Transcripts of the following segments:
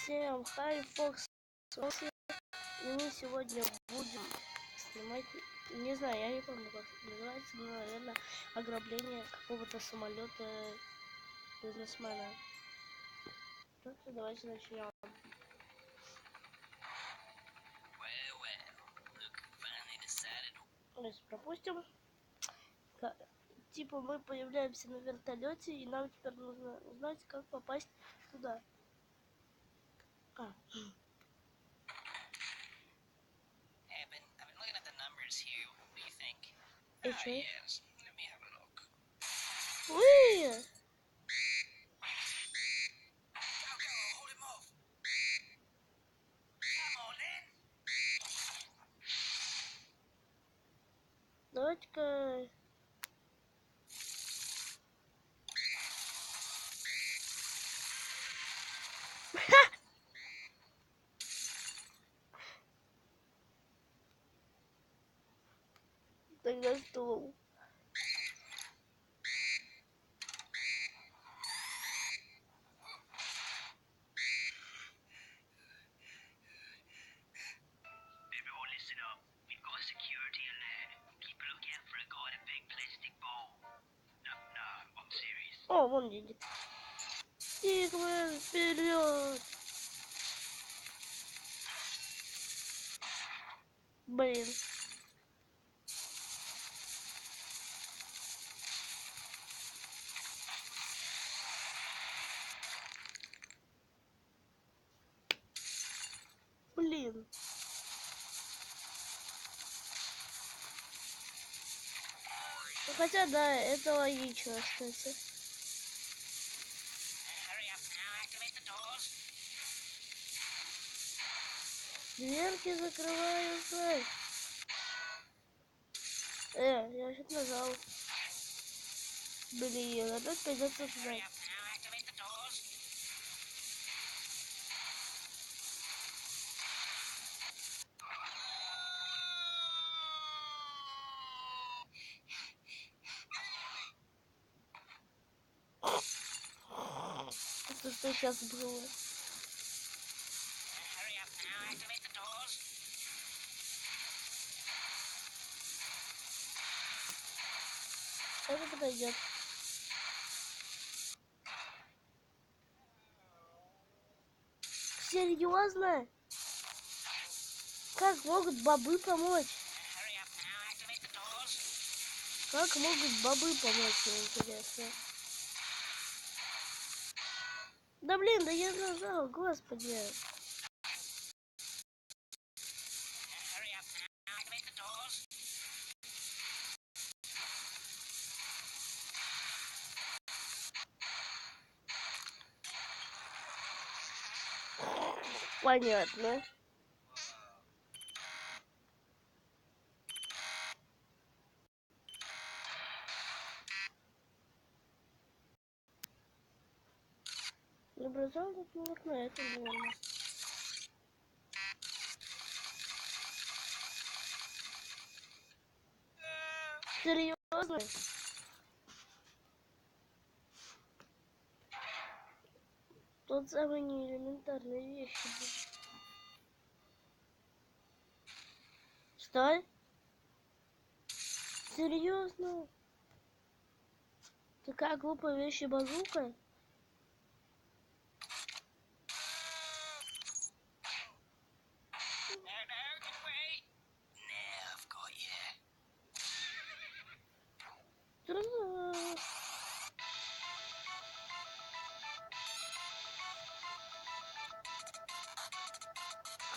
Всем хай, Фокс. И мы сегодня будем снимать, не знаю, я не помню, как это называется, но, наверное, ограбление какого-то самолета бизнесмена. Так что давайте начнем. Давайте пропустим. Типа мы появляемся на вертолете, и нам теперь нужно узнать, как попасть туда. И чё? Уи! Давайте-ка... Тогда стул. О, вон едет. Стигман, вперед! Блин. Блин. Ну, хотя да, это логично, кстати. Дверки закрываются. Я сейчас нажал. Блин, опять придется ждать. Это что сейчас было? Это подойдет. Серьезно? Как могут бобы помочь? Как могут бобы помочь, мне интересно. Да блин, да я нажал, господи. Понятно. Набросал тут на окно, это верно. Серьезно? Тут самые неэлементарные вещи. Что? Серьезно? Такая глупая вещь и базука?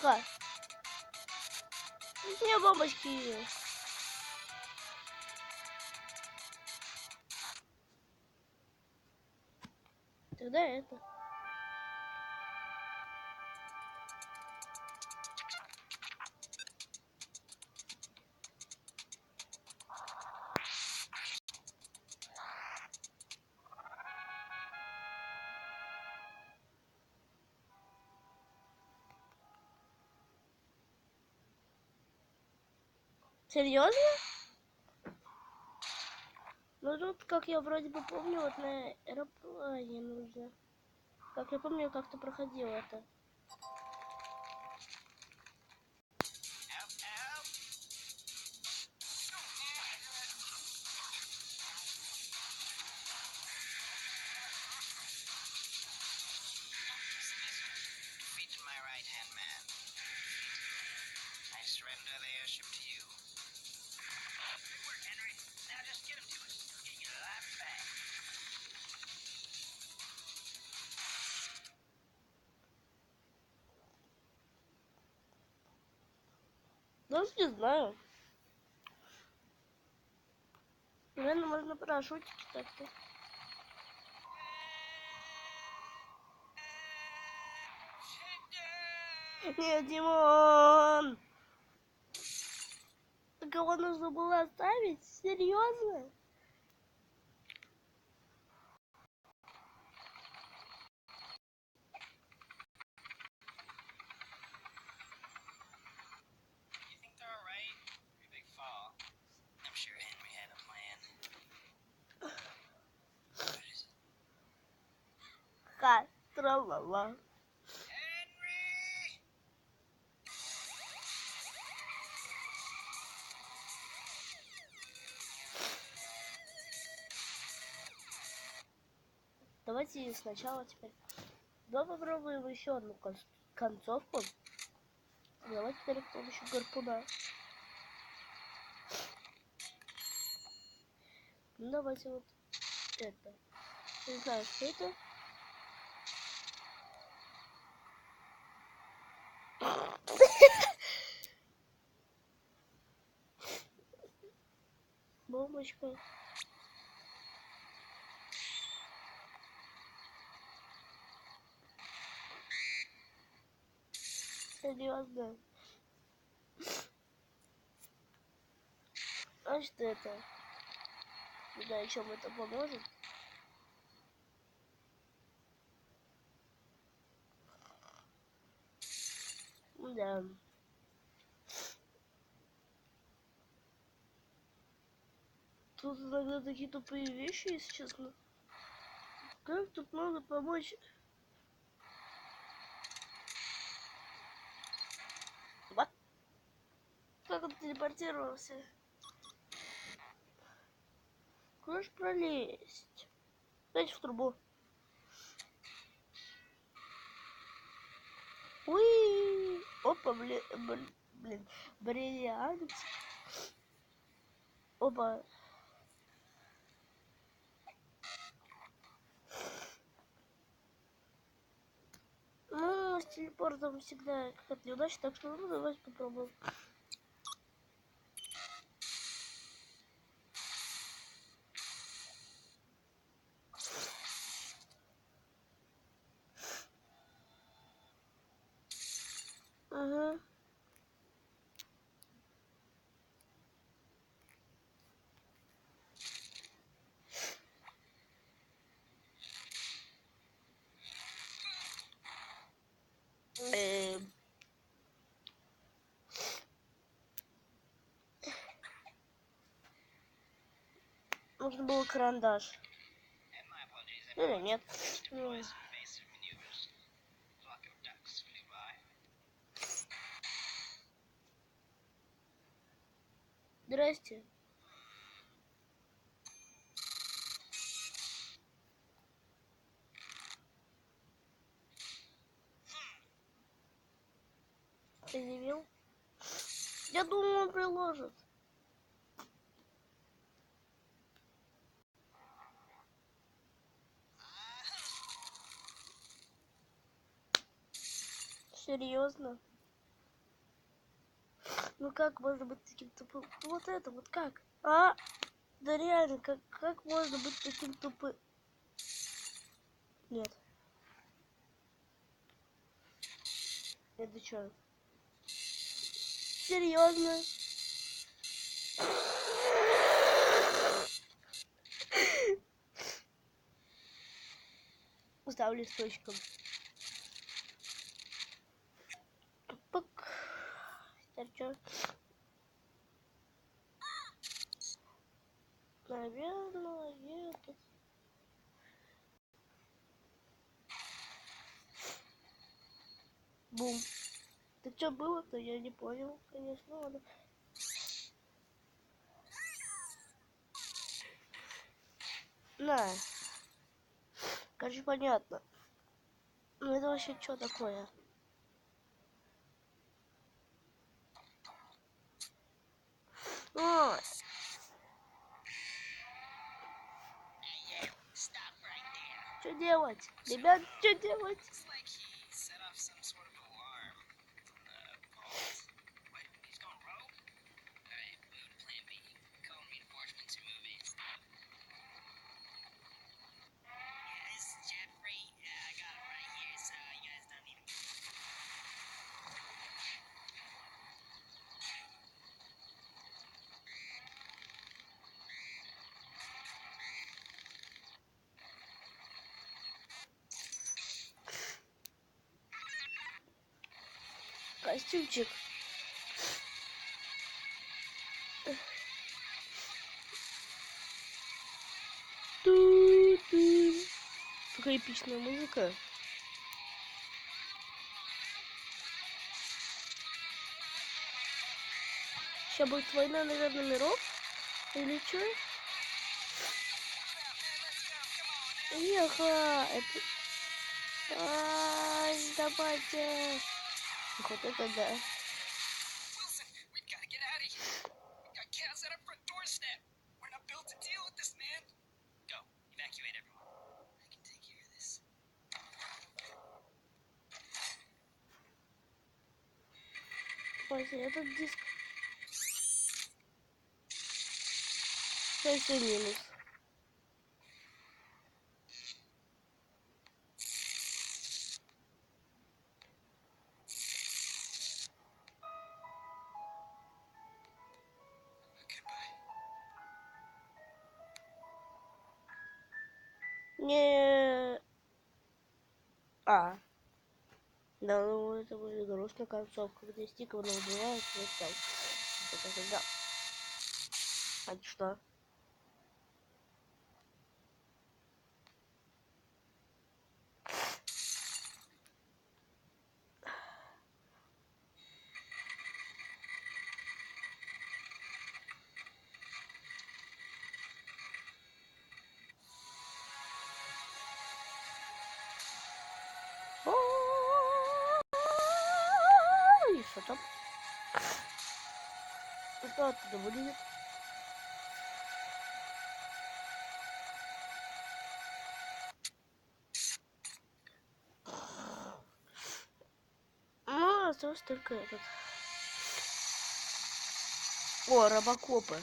Ха. Не, бабочки. Тогда это. Серьезно? Ну тут, как я вроде бы помню, вот на аэроплане нужно. Как я помню, как-то проходил это. Даже не знаю. Наверное, можно парашютики так-то. Нет, Димон! Так его нужно было оставить? Серьезно? Ха, тра-ла-ла. Давайте сначала теперь. Давай попробуем еще одну концовку. Давайте теперь с помощью гарпуна. Ну давайте вот это. Не знаю, что это. Бомбочка. Серьезно. А что это? Не знаю, чем это поможет. Да. Тут иногда такие тупые вещи, если честно. Как тут можно помочь? Вот. Как он телепортировался? Куда ж пролезть? Дайте в трубу. Уи! Опа, блин, бриллиант. Опа. Ну, с телепортом всегда как-то неудачно, так что ну давайте попробуем. Ага. Нужно было карандаш. Или нет? Здрасте. Ты не видел? Я думаю, он приложит. Серьезно? Ну как можно быть таким тупым? Вот это вот как? А? Да реально, как можно быть таким тупым? Нет. Это что? Серьезно? Ставлю листочком. Пак. Теперь что? Наверное, этот. Бум. Так что было-то? Я не понял, конечно, ладно. На. Короче, понятно. Ну это вообще что такое? Ой. Что делать? Ребят, что делать? костюмчик. Ту-ту. Такая эпичная музыка. Сейчас будет война, наверное, миров. Или что? Еха! Это... Ай, давайте! Вот это да. Ой, этот диск. Сейчас все минус. Не. А. Да, ну это будет грустная концовка, где Стикова убивают, и все. Это всегда. А что? И что там? Что оттуда будет? Ну, осталось только этот. О, робокопы.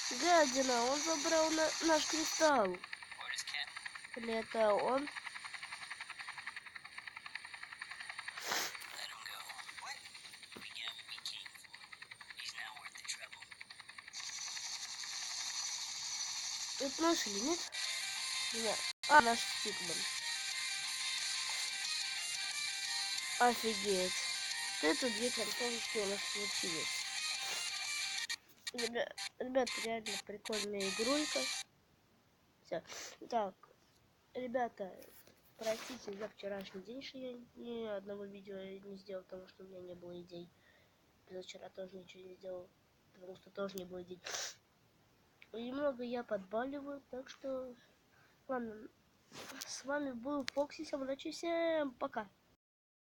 Гадина, он забрал наш кристалл. Или это он? Это наш или нет? Да. А, наш Стикман. Офигеть. Это две концовочки у нас получились. Ребят, реально прикольная игрулька. Все. Так, ребята, простите за вчерашний день, что я ни одного видео не сделал, потому что у меня не было идей. Позавчера тоже ничего не сделал, потому что тоже не было идей. Немного я подбаливаю, так что ладно. С вами был Фокси, удачи всем, пока.